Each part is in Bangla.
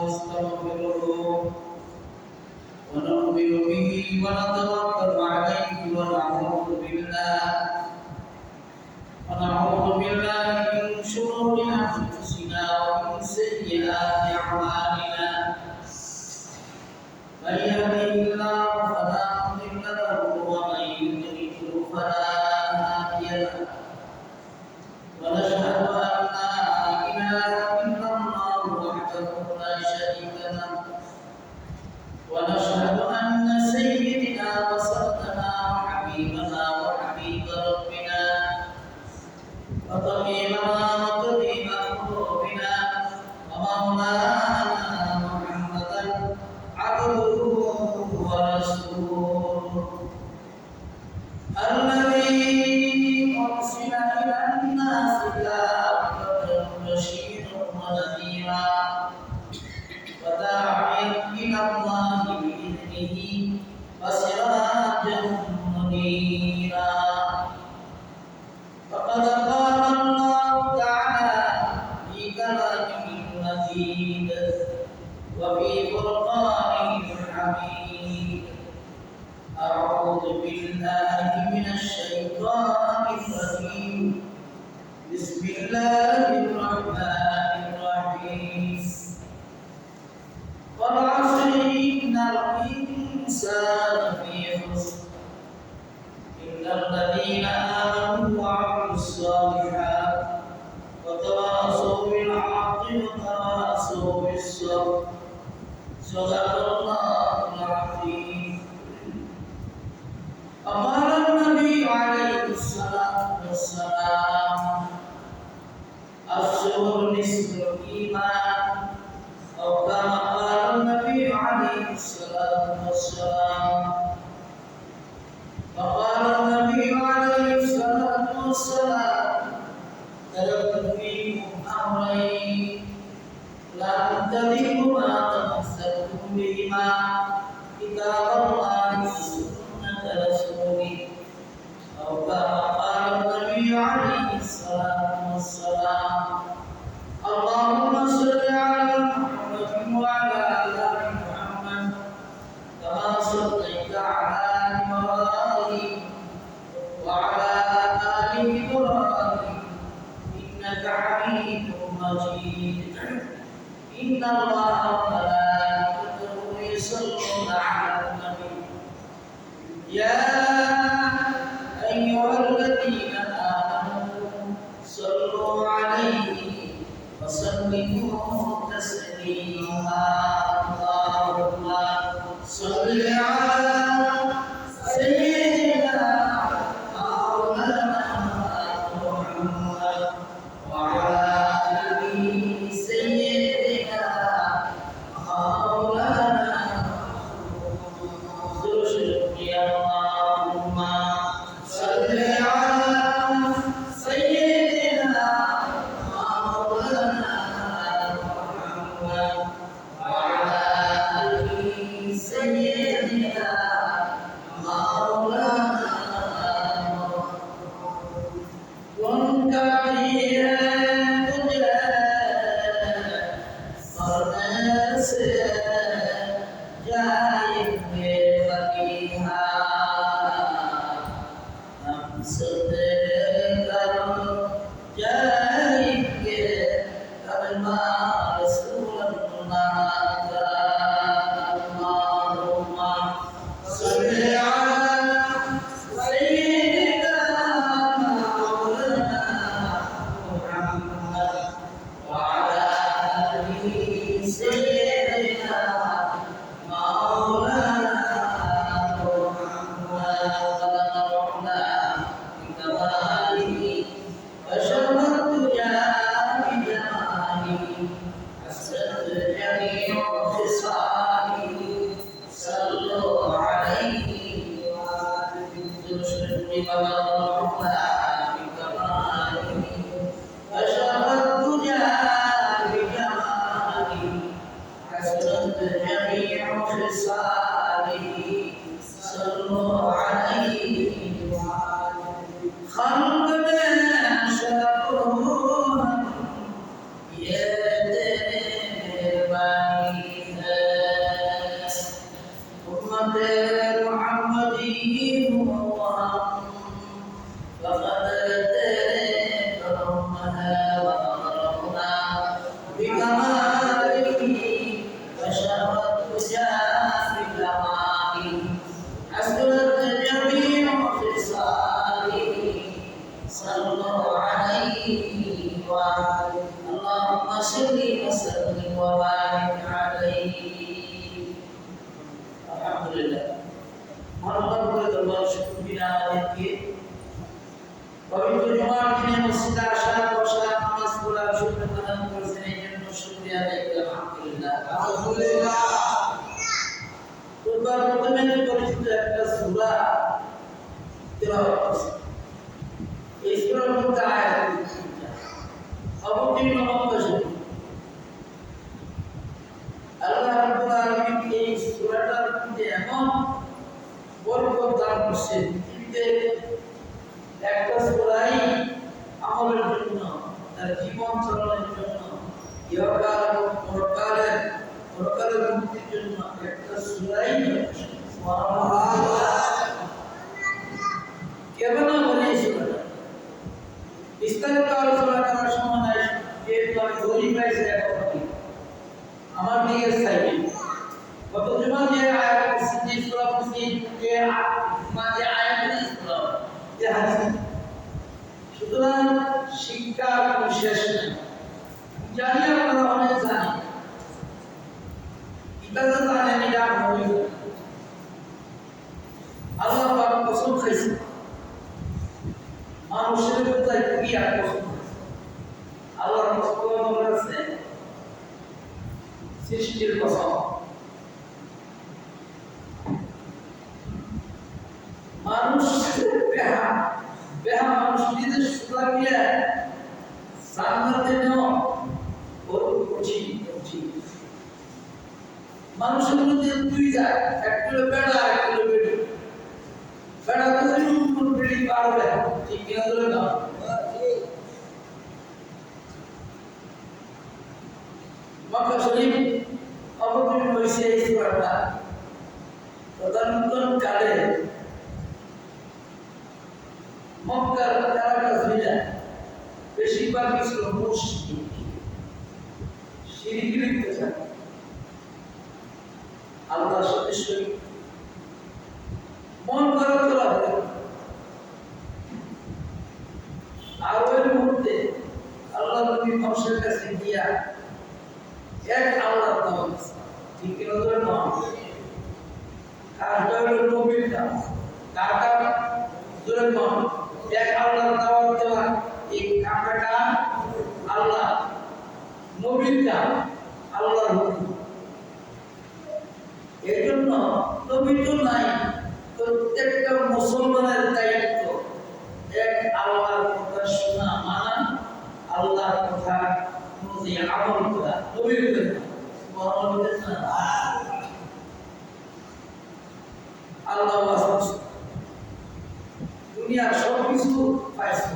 ونستغفره ونؤمن به ونتوكل عليه ونعوذ بالله من شرور أنفسنا ومن سيئات أعمالنا من يهده الله فلا مضل له ومن يضلل فلا هادي له ونشهد أن لا إله إلا الله وحده لا شريك له ونشهد أن سيدنا وسيدنا وحبيبنا وحبيب ربنا وطبيبنا وطبيب قلوبنا ومولانا محمدا عبده ورسوله الذي أرسل إلى الناس كافة بشيرا ونذيرا وداعيا إلى الله بإذنه وسراجا منيرا فقد قال الله تعالى في كلامه المجيد وفي فرقانه الحميد أعوذ بالله من الشيطان الرجيم بسم الله الرحمن الرحيم والعصر إن الإنسان في خسر إلا الذين آمنوا وعملوا الصالحات وتواصوا بالحق وتواصوا بالصبر صدق الله العظيم قال النبي عليه الصلاة والسلام الصبر نصف الإيمان أو كما قال النبي عليه الصلاة والسلام وقال النبي عليه الصلاة والسلام تركت فيكم أمرين لا تضلوا ما تمسكتم بهما كتاب الله وسنة رسوله أو كما قال النبي عليه الصلاة والسلام اللهم صل على محمد وعلى آل محمد كما صليت على إبراهيم وعلى آل إبراهيم إنك حميد مجيد إن الله وملائكته يصلون على النبي يا أيها الذين آمنوا صلوا عليه وسلموا تسليما اللهم صل على سيدنا مولانا محمد وعلى آل سيدنا مولانا اللهم صل على سيدنا مولانا محمد وعلى آل سيدنا مولانا وانكبير تجرى فرنس جائب بفقيها हम सदकरम जाएंगे कलमा रसूलुल्लाह अल्लाहुम्मा सल्ली अला सय्यिदिना मौलाना मुहम्मद व अला आलि सय्यिदिना मौलाना خلق محمدي الله فقد كرمها وأكرمها بكماله وشرت وجاء في الأماني حسنت جميع خصاله صلوا عليه اللهم صل وسلم وبارك عليه الحمد لله আল্লাহ করে দরবার শুকর বিনা আমাদেরকে পবিত্র জুমার দিনে মসজিদে আসা বসা নামাজ পড়া সুযোগ প্রদান করেছেন এই জন্য শুকরিয়া আদায় করি আলহামদুলিল্লাহ আলহামদুলিল্লাহ পূর্বার প্রথমে পরিচিত একটা সূরা তেলাওয়াত করছি এই সূরার মধ্যে আয়াত অবতীর্ণ মক্কা শরীফ আল্লাহ রাব্বুল আলামিন এই সূরাটার মধ্যে এমন বরকত দান করছেন পৃথিবীতে একটা সূরাই আমলের জন্য তার জীবন চালানোর জন্য ইহকাল এবং পরকালের মুক্তির জন্য একটা সূরাই সুবহানাল্লাহ কেবল বলে এই সূরাটা বিস্তারিত আলোচনা করার সময় নাই যেহেতু আমি ধরি পাইছি এখন আমার দিকে চাইবে গত জুমা যে আয়াত পড়ছি যে সূরা পড়ছি যে মাঝে আয়াত ইসলাম যে হাদিস সুতরাং শিক্ষা কোনো শেষ নেই জানি আপনারা অনেক জানি এটা তো জানেন এটা নবী আল্লাহ পাক কসম খাইছে মানুষের কোথায় কি আর কসম আল্লাহর কসম বলেছে সৃষ্টির কসম মানুষ বেহা মানুষ নিজের সুরা মিলে জান্নাতে নেওয়া বড় কঠিন মানুষের মধ্যে দুই যায় এক কিলো বেড়া এক কিলো বেড়ি বেড়া তো কোন বেড়ি পারবে ঠিক কিনা ধরে না মক্কা শরীফ অবতীর্ণ হয়েছে এই সূরাটা তদানীন্তন কালে মক্কার এলাকা বেশিরভাগ ছিল মুশরিক শিরকে লিপ্ত থাকে আল্লাহর সাথে শরীক মন করা তোলা হবে আর ওই মুহূর্তে আল্লাহ নবী মানুষের কাছে গিয়া এক আল্লাহর নাম ঠিক কিনা ধরে নাম কাজটা হলো নবীর নাম কাটা ধরে নাম এক আল্লাহর দাওয়াত দেওয়া এই কাটাটা আল্লাহ নবীর নাম আল্লাহর হুকুম এই জন্য নবী তো নাই প্রত্যেকটা মুসলমানের দায়িত্ব এক আল্লাহর কথা শোনা মানা আল্লাহর কথা অনুযায়ী আমল করা নবীর কথা আল্লাহ দুনিয়ার সব কিছু পাইছো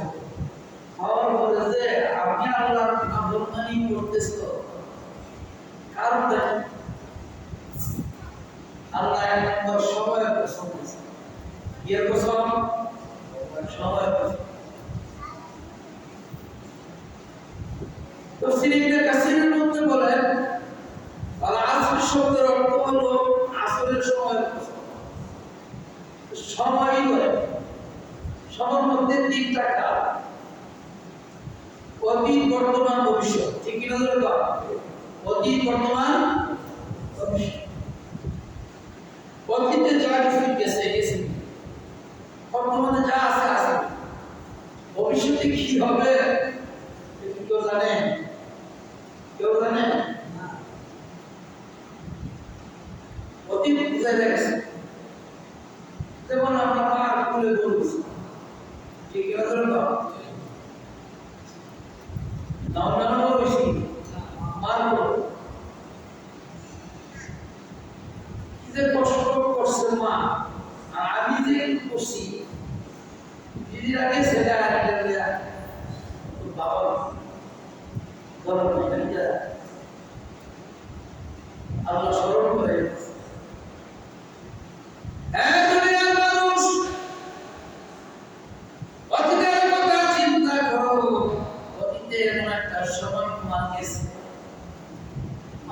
পাওয়ার পরে যে আমি আল্লাহর নাফরমানি করতেছি কারণ আল্লাহ এক নম্বর সময়ের কসম দিয়েছে কি কসম সময়ের কসম তাফসীর ইবনে কাসিরের মধ্যে বলেন আল আসর শব্দের অর্থ হলো আসরের সময়ের কসম সময় করে সময়ের মধ্যে তিনটা কাল অতীত বর্তমান ভবিষ্যৎ ঠিক কি না ধরে অতীত বর্তমান ভবিষ্যৎ অতীতে যা কিছু গেছে বর্তমানে যা আছে ভবিষ্যতে কি হবে কেউ জানে না অতীত বুঝা গেছে যেমন আমরা পার খুলে বলছি ঠিক আছে ধরে নাও বেশি মারব কি যে কষ্ট করছে মা আর আমি যে করছি দিদির আগে সেটা বাবা আল্লাহ স্মরণ করে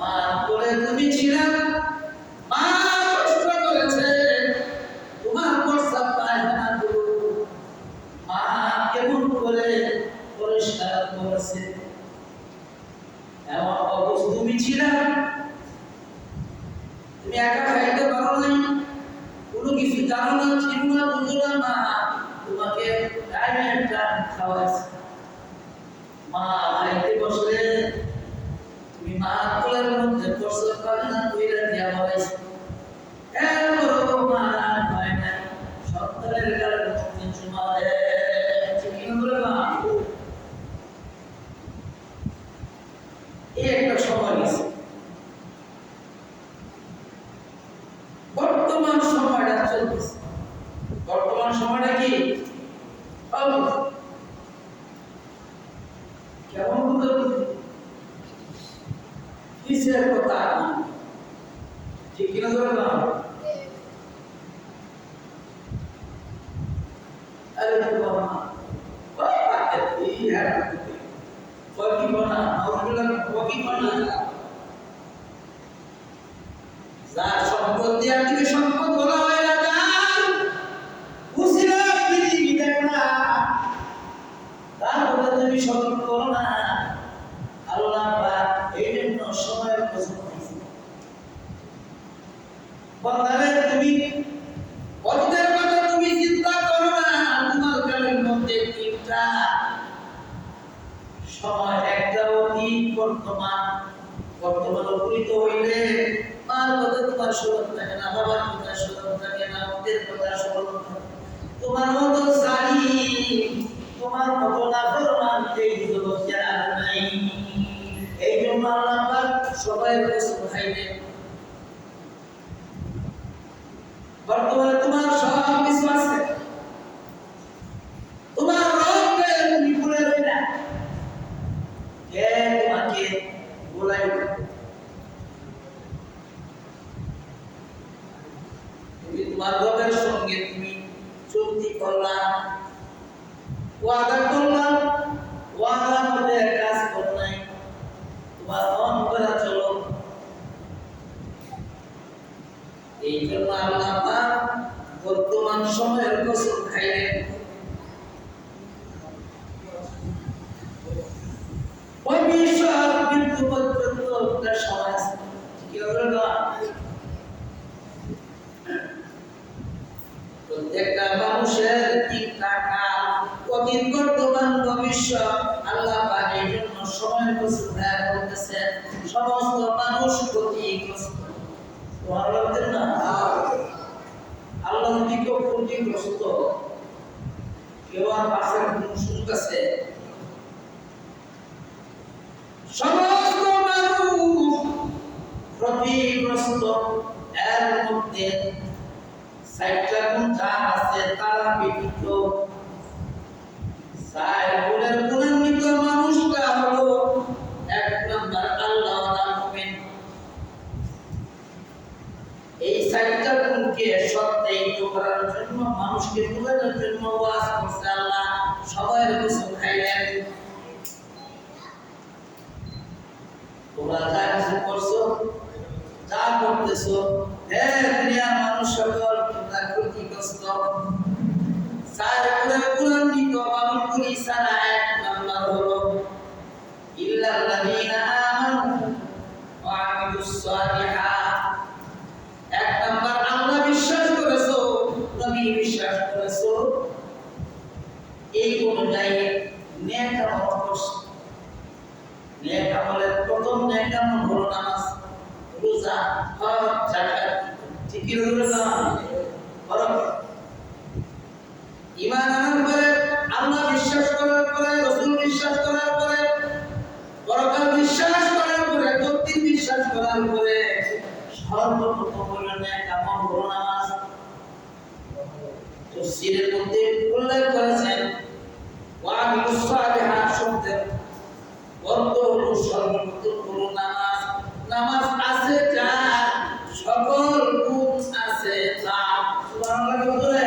মা কোলে তুমি ছিলা, মা কষ্ট করেছে তোমার প্রস্তাব পায়খানা গুলো মা কেমন করে পরিষ্কার করেছে। এমন অবস্থা তুমি ছিলা, তুমি একা খাইতে পারো নাই, কোনো কিছু জানো না, চিনো না, বুঝো না, মা তোমাকে টাইমে টাইম খাওয়াইছে। মা খাইতে বসলে তুমি মা কোলের মধ্যে প্রস্তাব পায়খানা কইরা দিয়া বলাইছে। এরপরও মা হয় না, সন্তানের গালের মধ্যে চুমা দেয়। কি বলে মা? এই একটা সময় গেছে। বর্তমান সময়টা চলতেছে। বর্তমান সময়টা কি? কেমন কিসের কথা? ঠিক কিনা ধরে না? আরে বাবা, যার সম্পদ দিয়ে থেকে সম্পদ বলা হয় না, যার উসিলা পৃথিবী দেখা তার কথা তুমি স্মরণ করো না। আল্লাহ পাক এই জন্য সময়ের কসম দিয়েছে, বান্দারে তুমি অতীতের কথা তুমি চিন্তা করো না। তোমার কালের মধ্যে তিনটা সময়, একটা অতীত, বর্তমান। বর্তমান অতীত হইলে মার কথা তোমার স্মরণ থাকে না, বাবার কথা স্মরণ থাকে না, ওদের কথা স্মরণ থাকে। তোমার মতো জালিম, তোমার মতো নাফরমান এই জগতে আর নাই। এই জন্য আল্লাহ পাক সবাইয়ের কসম খাইলে বর্তমানে তোমার সব কিছু আছে, তোমার রবকে তুমি ভুলে রইলা। কে তোমাকে বলাই? তুমি তোমার রবের সঙ্গে তুমি চুক্তি করলা, ওয়াদা করলা, ওয়াদার মধ্যে কাজ করো নাই, তোমার মন করা চলো। এই জন্য আল্লাহ পাক বর্তমান সময়ের কসম খাইলেন। ভবিষ্যৎ মৃত্যু পর্যন্ত একটা সময় আছে। কি হবে না? প্রত্যেকটা মানুষের তিনটা কাল, অতীত, বর্তমান, ভবিষ্যৎ। আল্লাহ পাক এই জন্য সময়ের কসম খায় বলতেছেন সমস্ত মানুষ ক্ষতিগ্রস্ত। বলতেন না আল্লাহ যদি কেউ ক্ষতিগ্রস্ত, কেউ আর পাশের কোন সুযোগ আছে? সমস্ত মানুষ ক্ষতিগ্রস্ত। এর মধ্যে সাইটটা কোন যার আছে তারা ব্যতীত সাইগুলের গুণান্বিত মানুষটা হলো এক নম্বর আল্লাহ মুমিন। এই সাইটটা কোনকে সত্যায়িত করার জন্য, মানুষকে বোঝানোর জন্য ওয়াজ করছে আল্লাহ। সবাইয়ের কসম খাইলেন তোমরা যা কিছু করছো, যা করতেছো, হে দুনিয়ার মানুষ সকল, তোমরা ক্ষতিগ্রস্ত। সাইগুলের গুণান্বিত মানুষগুলি ছাড়া এক নম্বর হলো ইল্লাল্লাযীনা আমানু ওয়া আমিলুস সালিহাত। এক নম্বর আল্লাহ বিশ্বাস করেছো, নবী বিশ্বাস করেছো, এই অনুযায়ী নেক আমল করছো। নেক আমলের প্রথম নেক আমল হলো নামাজ, রোজা, হজ, যাকাত। ঠিক কি হলো না? ঈমান আনার পরে, আল্লাহ বিশ্বাস করার পরে, রাসূল বিশ্বাস করার পরে, পরকাল বিশ্বাস করার পরে, তকদীর বিশ্বাস করার পরে সর্বপ্রথম হলো নেক আমল হলো নামাজ। তাফসীরের মধ্যে উল্লেখ করেছেন ওয়া আমিলুস সালিহাত শব্দের অর্থ হলো সর্বপ্রথম হলো নামাজ। নামাজ আছে যার, সকল গুণ আছে তার। সুবহানাল্লাহ বলে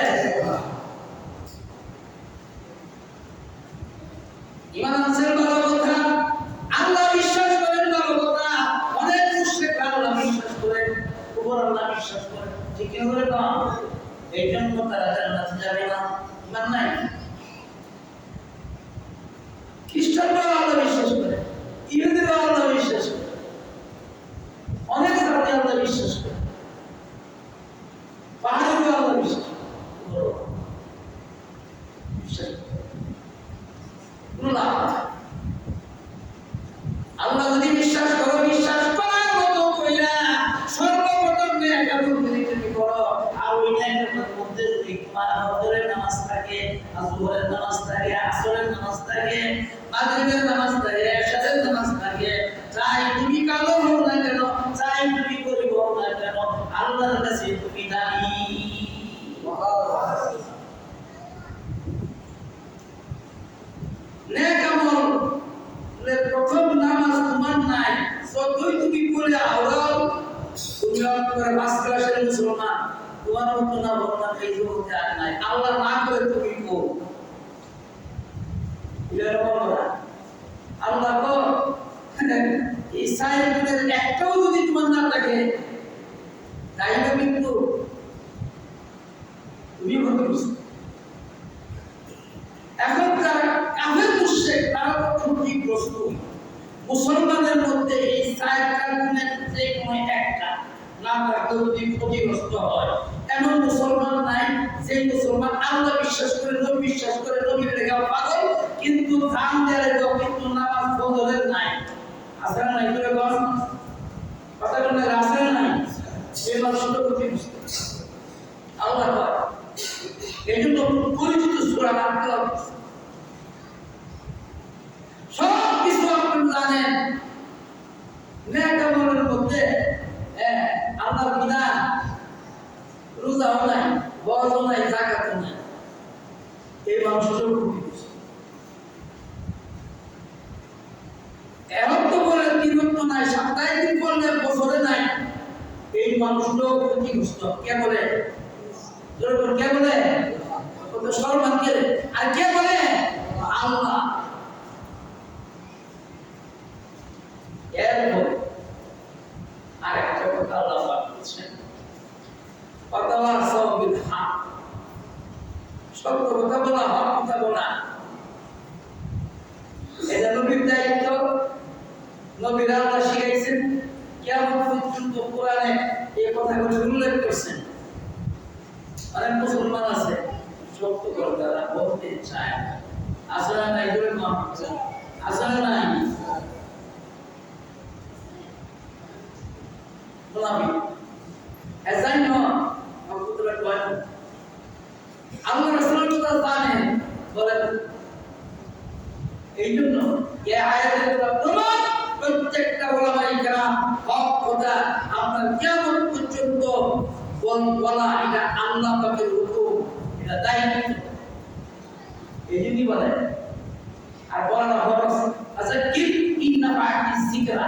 ঈমান আনছেন ভালো কথা, আল্লাহ বিশ্বাস করেন ভালো কথা। অনেক ঠিক করে কম এই জন্য তারা জান্নাতে যাবে না ইমান নাই খ্রিস্টানরা আল্লাহ বিশ্বাস করে ইহুদিরা আল্লাহ বিশ্বাস করে অনেক জাতি আল্লাহ বিশ্বাস করে পাহাড়িরা আল্লাহ বিশ্বাস করে বিশ্বাস করে আল্লাহ যদি বিশ্বাস করো বিশ্বাস করার মতো কইরা সর্বপ্রথম একটা তুমি করো আর ওই টাইমের মধ্যে যদি তোমার ফজরের নামাজ থাকে আসরের নামাজ থাকে আসরের নামাজ থাকে মাগরিবের নামাজ থাকে এশারের নামাজ থাকে চাই তুমি কালো হও না কেন চাই তুমি গরিব হও না কেন আল্লাহর কাছে তুমি দামি নেক আমল প্রথম নামাজ তোমার নাই যতই তুমি করে আওড়াও তুমি করে 5 ক্লাসের মুসলমান তোমার মতো না বলনা এই জগতে আর নাই আল্লাহ না করে তুমি কো এর বলা আল্লাহ কো এই সাইয়ের একটাও যদি তোমার না থাকে তাইলে কিন্তু তুমি হতে বুঝ এখন যারা কাফের মুশরিক তারা তো ক্ষতিগ্রস্ত মুসলমানের মধ্যে এই সাইয়ের গুণের যে কোনো একটা না থাকলে যদি ক্ষতিগ্রস্ত হয় এমন মুসলমান নাই যে মুসলমান আল্লাহ বিশ্বাস করে নবী বিশ্বাস করে নবীর লেখা পাগল কিন্তু জান দেয় কিন্তু নামাজ ফজরের নাই আছে না নাই করে বল কথা বলে আছে না নাই এই মানুষটা ক্ষতিগ্রস্ত আল্লাহ পাক এই জন্য পরিচিত সূরা নাম সব কিছু আপনি জানেন নেক আমলের মধ্যে আল্লাহর বিধান রোজাও নাই হজও নাই যাকাতও নাই এই মানুষটাও ক্ষতিগ্রস্ত এখন তো বলে বিরক্ত নাই সপ্তাহে দিন করলে বছরে নাই এই মানুষটাও ক্ষতিগ্রস্ত কে বলে কে বলে সর্বান কে আর কে বলে আল্লাহ এরপর আরেকটা কথা আল্লাহ বলছেন পাতাওয়া সাবিল হক সত্য কথা বলা হক কথা বলা এটা নবীর দায়িত্ব নবীরা আল্লাহ শিখাইছেন কিয়ামত পর্যন্ত কোরআনে এই কথাগুলো উল্লেখ করেছেন অনেক মুসলমান আছে সত্য কথা তারা বলতে চায় আসলে নাই বলে মন আসলে নাই গোলামি এজন্য আব্দুল্লাহ কয় আল্লাহ রাসূলুল্লাহ জানেন বলেন এইজন্য এই আয়াতের তোমার প্রত্যেকটা ওলামায়ে কেরাম হক কথা আপনার কিয়ামত পর্যন্ত বলা এটা আল্লাহ পাকের হুকুম এটা দায়িত্ব এইজন্যই বলে আর বলা না ফরজ আচ্ছা কি ইন্না বাকি যিকরা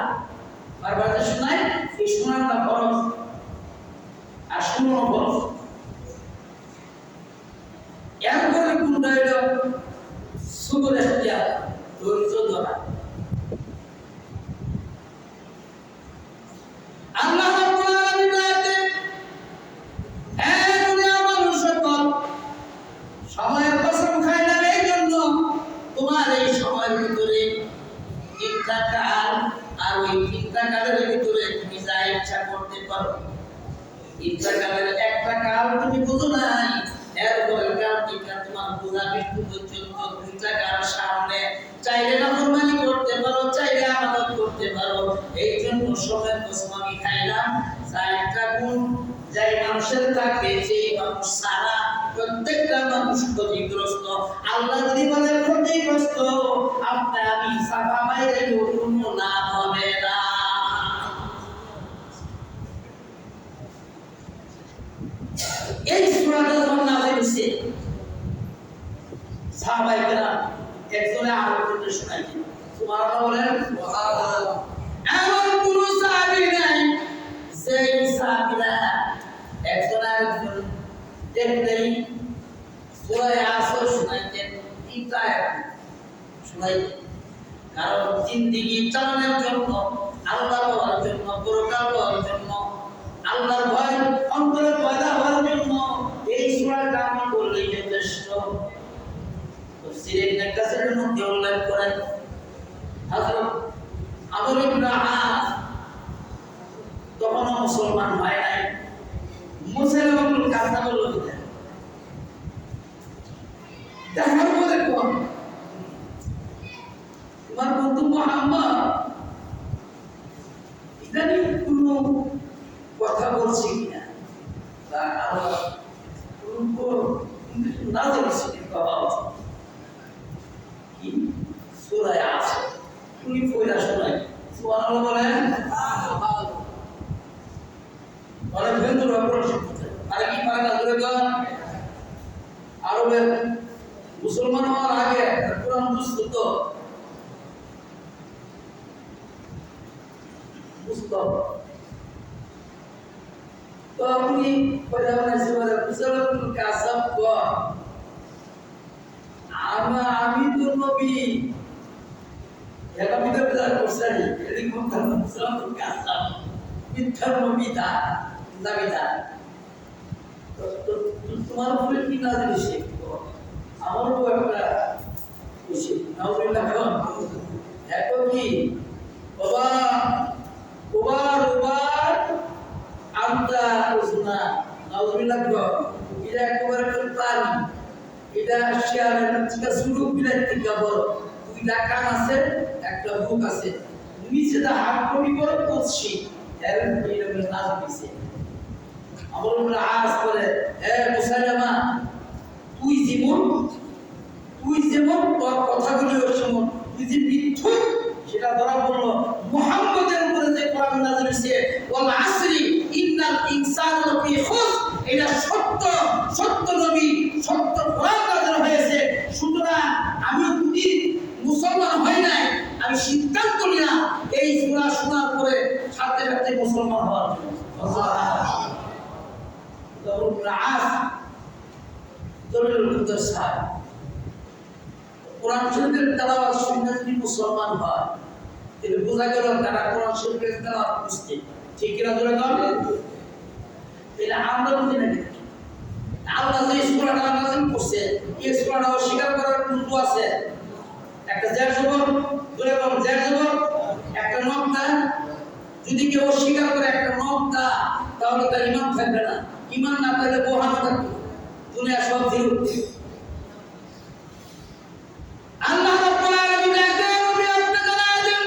বারবার শোনায় এই শোনাটা ফরজ আর শোনানো ফরজ এরপরে কোনটা এটা সুবর ইখতিয়ার ধৈর্য ধরা আল্লাহ রাব্বুল আলামিন বলেন দুনিয়া মানুষ সকল সময়ের কসম খায় না এই জন্য তোমার এই সময়ের ভিতরে তিনটা কাল আর ওই তিনটা কালের ভিতরে তুমি যা ইচ্ছা করতে পারো তিনটা কালের একটা কাল তুমি বুঝো নাই এরপরে কাল তিনটা তোমার বোঝা মৃত্যু পর্যন্ত দুইটা কাল সামনে চাইলে নাফরমানি করতে পারো চাইলে আমানত করতে পারো এই জন্য সময়ের কসম আমি খাইলাম চারটা গুণ যাই মানুষের থাকে সেই মানুষ সারা প্রত্যেকটা মানুষ ক্ষতিগ্রস্ত আল্লাহ যদি বলে ক্ষতিগ্রস্ত আপনি আমি সাফা বাইরে কোনো লাভ হবে না এই সূরাটা যখন নাযিল হইছে সাহাবায়ে কেরাম একজনে আরেকজনকে শোনাইছেন সুবহানাল্লাহ বলেন সুবহানাল্লাহ এমন কোন সাহাবী নাই সেই সাহাবীরা একজন আরেকজন দেখলেই সূরা আসর শোনাইতেন তিনটা শোনাইতেন কারণ জিন্দেগি চালানোর জন্য আল্লাহ পাওয়ার জন্য পরকাল পাওয়ার জন্য আল্লাহর ভয় অন্তরে পয়দা তখনও মুসলমান হয় নাই। মুসলমানুল কাযযাবের লোক দেখার পরে কোন তোমার বন্ধু মুহাম্মদ ইদানিং কোনো কথা বলছে কিনা তা আরো না দেখছি বাবা কি সূরা আছে তুমি পড়া শোনাই সুবহানাল্লাহ বলেন অনেক বন্ধু অগ্রসর হচ্ছে আরে কি পারে না ধরে গান আরবের মুসলমান হওয়ার আগে কোরআন বুঝতো তো আপনি পয়দা বানাইছে বলে মুসলমান কাসাব কর আমি তো নবী এটা বিদায় বিদায় করছেন এরকম কথা মুসলমান কাসাব মিথ্যা নবী দা দাবিদার তোমার উপরে কি না দিছে আমারও একটা খুশি নাউজুবিল্লাহ এখন কি বাবা ওবার আমটা উসনা নাউজুবিল্লাহ এটা একেবারে পানি এটা শেয়ারের থেকে শুরু বিলাই থেকে বড় দুইটা কান আছে একটা বুক আছে নিচে দা হাত করি বড় করছি এর এরকম নাচ দিছে আমার উপরে আজ করে মুসাইলামা তুই যেমন তোর কথাগুলো যেমন তুই যে মিথ্যুক সেটা ধরা পড়লো মুহাম্মদের উপরে যে কোরআন নাযিল হয়েছে ওয়াল আসরি ইন্নাল ইনসানা লাফি খুসর এটা সত্য নবী সত্য কোরআন নাযিল হয়েছে সুতরাং আমি যদি মুসলমান হই নাই আমি সিদ্ধান্ত নিলাম এই সূরা শোনার পরে সাথে সাথে মুসলমান হওয়ার জন্য কোরআন শরীফের তেলাওয়াত শুনে যদি মুসলমান হয় তাহলে বোঝা গেল তারা কোরআন শরীফের তেলাওয়াত বুঝতে ঠিক কিনা ধরে দাও তাহলে আমরা বুঝি না আল্লাহ যে সূরাটা নাযিল করছে এই সূরাটা অস্বীকার করার কিন্তু আছে একটা জের জবর ধরে দাও জের জবর একটা নক্তা যদি কেউ অস্বীকার করে একটা নক্তা তাহলে তার ঈমান থাকবে না ঈমান না থাকলে বহানো থাকবে দুনিয়া সব জিরো আল্লাহ রাব্বুল আলামিন একদিন নবী আপনি জানায় দেন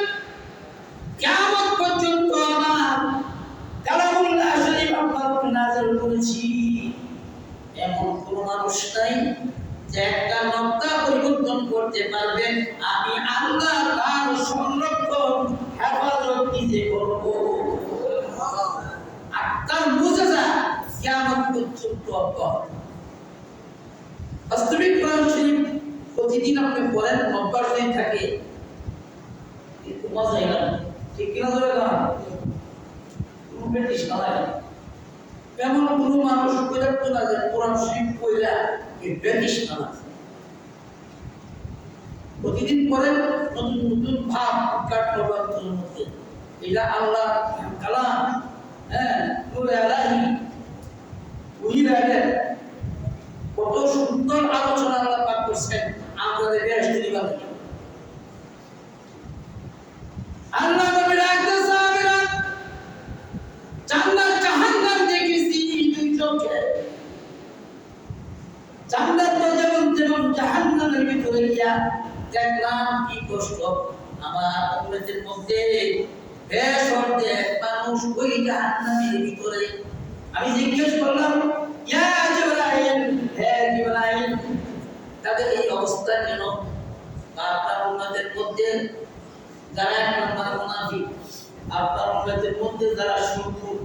কিয়ামত পর্যন্ত আমার কালামুল্লাহ শরীফ আপনার নাযিল করেছি এমন কোন মানুষ নাই যে একটা নক্তা পরিবর্তন করতে পারবে আমি আল্লাহ তার সংরক্ষণ হেফাজত নিজে করব আর তার মুজিজা কিয়ামত পর্যন্ত অব্যাহত বাস্তবিক কোরআন শরীফ প্রতিদিন আপনি পড়েন অভ্যাস হয়ে থাকে কিন্তু মজাই লাগে ঠিক কিনা ধরে না কোনো ব্রিটিশ না লাগে এমন কোনো মানুষ পর্যাপ্ত না যে কোরআন শরীফ পড়া এই ব্রিটিশ না লাগে প্রতিদিন পড়েন নতুন নতুন ভাব কাট করবার মধ্যে এটা আল্লাহ কালাম নূরে আলাহি উহিরালে কত সুন্দর আলোচনা আল্লাহ পাক করছেন আমাদের বেহেশতের ইবাদত আল্লাহ নবী ডাকতেন সাহাবীরা জান্নাত জাহান্নাম দেখেছি দুই চোখে জান্নাত তো যেমন জাহান্নামের ভিতরে গিয়া দেখলাম কি কষ্ট আমার উম্মতের মধ্যে বেশ অর্ধেক মানুষ ওই জাহান্নামের ভিতরে আমি জিজ্ঞেস করলাম ইয়া জিবরাইল হে জিবরাইল তাদের এই অবস্থা কেন আপনার উম্মতের মধ্যে যারা এক নম্বর মুনাফিক আপনার উম্মতের মধ্যে যারা সুরকুর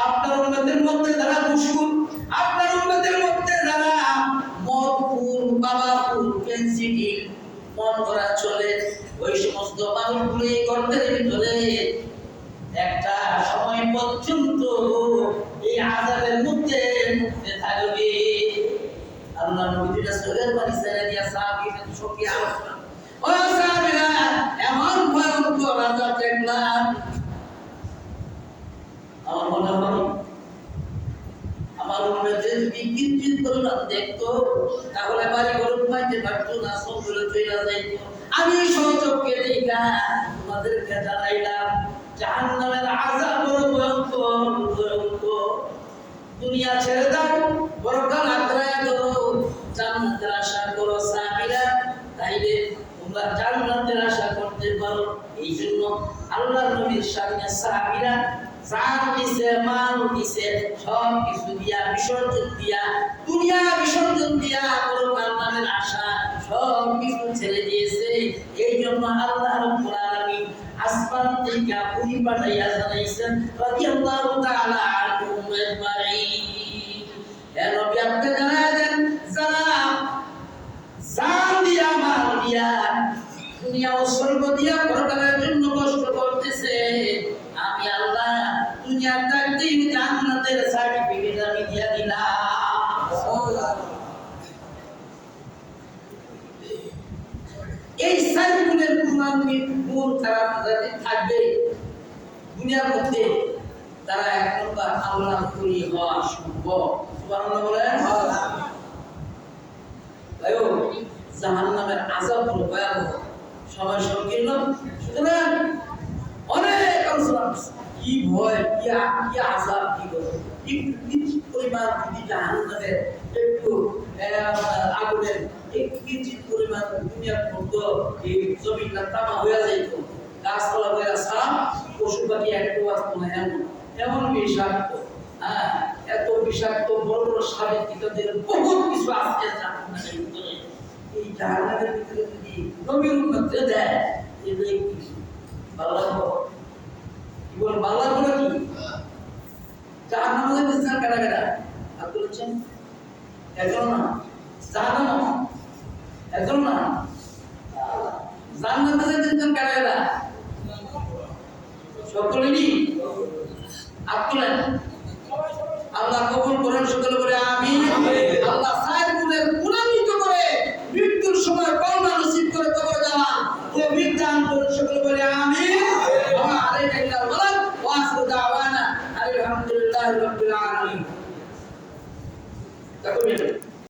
আপনার উম্মতের মধ্যে যারা মুশকুর আপনার উম্মতের মধ্যে যারা মদপুর বাবাপুর পেন্সিটিল মন করা চলে ওই সমস্ত মানুষগুলো এই গর্তের ভিতরে একটা সময় পর্যন্ত এই আযাবের মধ্যে থাকবে আল্লাহ নবী রাসূলের বাণী ছেড়ে দিয়া সাহাবীদের সঙ্গে আলোচনা ও সাহাবীরা এমন ভয়ঙ্কর আযাব দেখলাম আমার মনে হয় আমার উম্মতে যদি কিঞ্চিত পরিমাণ দেখতো তাহলে বাড়ি ঘর ঘুমাইতে পারতো না সবগুলো চলে যাইতো আমি সচক্ষে দেখা তোমাদেরকে জানাইলাম জাহান্নামের আযাব বড় ভয়ঙ্কর দুনিয়া ছেড়ে দাও, পরকাল আঁকড়ায় ধরো, জান্নাতের আশা করো সাহাবীরা, তাইলে তোমরা জান্নাতের আশা করতে পারো। এই জন্য আল্লাহর নবীর সামনে সাহাবীরা জান দিছে, মাল দিছে, সব কিছু দিয়া বিসর্জন দিয়া, দুনিয়া বিসর্জন দিয়া পরকাল নামের আশা সব কিছু ছেড়ে দিয়েছে। এই জন্য আল্লাহ রাব্বুল আলামিন আসমান থেকে ওহী পাঠাইয়া জানাইছেন রাদিয়াল্লাহু তাআলা আনহুম আজমাইন, হে নবী আপনি জানায়া দেন, যারা জান দিয়া মাল দিয়া দুনিয়া ও স্বর্গ দিয়া পরকালের জন্য কষ্ট করতেছে, আমি আল্লাহ দুনিয়ার থাকতে জান্নাতের সার্টিফিকেট আমি দিয়া দিলাম। এই সাইকুলের গুণ খারাপ যাদের থাকবে দুনিয়ার মধ্যে, তারা এক নম্বর আল্লাহ করি হওয়া সম্ভব। সুবহানাল্লাহ বলেন। তাই জাহান্নামের আযাব হলো ভয়াবহ, সময় সংকীর্ণ, সুতরাং অনেক আলোচনা কি ভয়, কি আযাব, কি কিঞ্চিত পরিমাণ যদি জাহান্নামের একটু আগুনের কিঞ্চিত পরিমাণ দুনিয়ার মধ্যে এই জমিটা তামা হয়ে যাইত, গাছপালা হয়ে সাপ পশু পাখি একটু আসতো না, এমন বিষাক্ত, এত বিষাক্ত বড় বড় সাপের কীটদের বহুত কিছু আছে জাহান্নামের ভিতরে। এই জাহান্নামের ভিতরে যদি নবীর উম্মতকে দেয়, এটাই কি ভালো লাগবে? কি বল ভালো লাগবে নাকি? জাহান্নামের বিস্তার কাটা কাটা আর বলছেন একজন না, জাহান্নাম একজন না, জান্নাতের বিস্তার কাটা কাটা সকলেরই আত্মলেন। আল্লাহ কবুল করেন, সকলে বলে আমিন। আল্লাহ